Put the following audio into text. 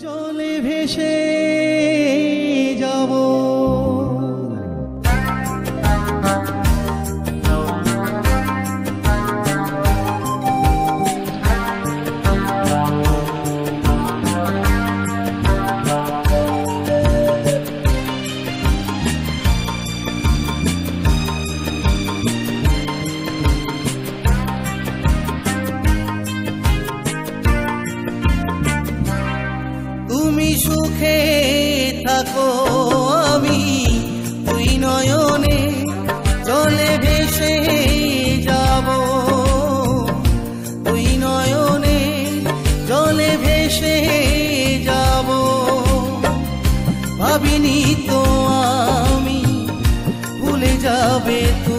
জলে ভেসে যাব তুমি সুখে থাকো আমি ওই নয়নে জলে ভেসে যাব ওই নয়নে জলে ভেসে যাব ভাবিনি তো আমি ভুলে যাবে তো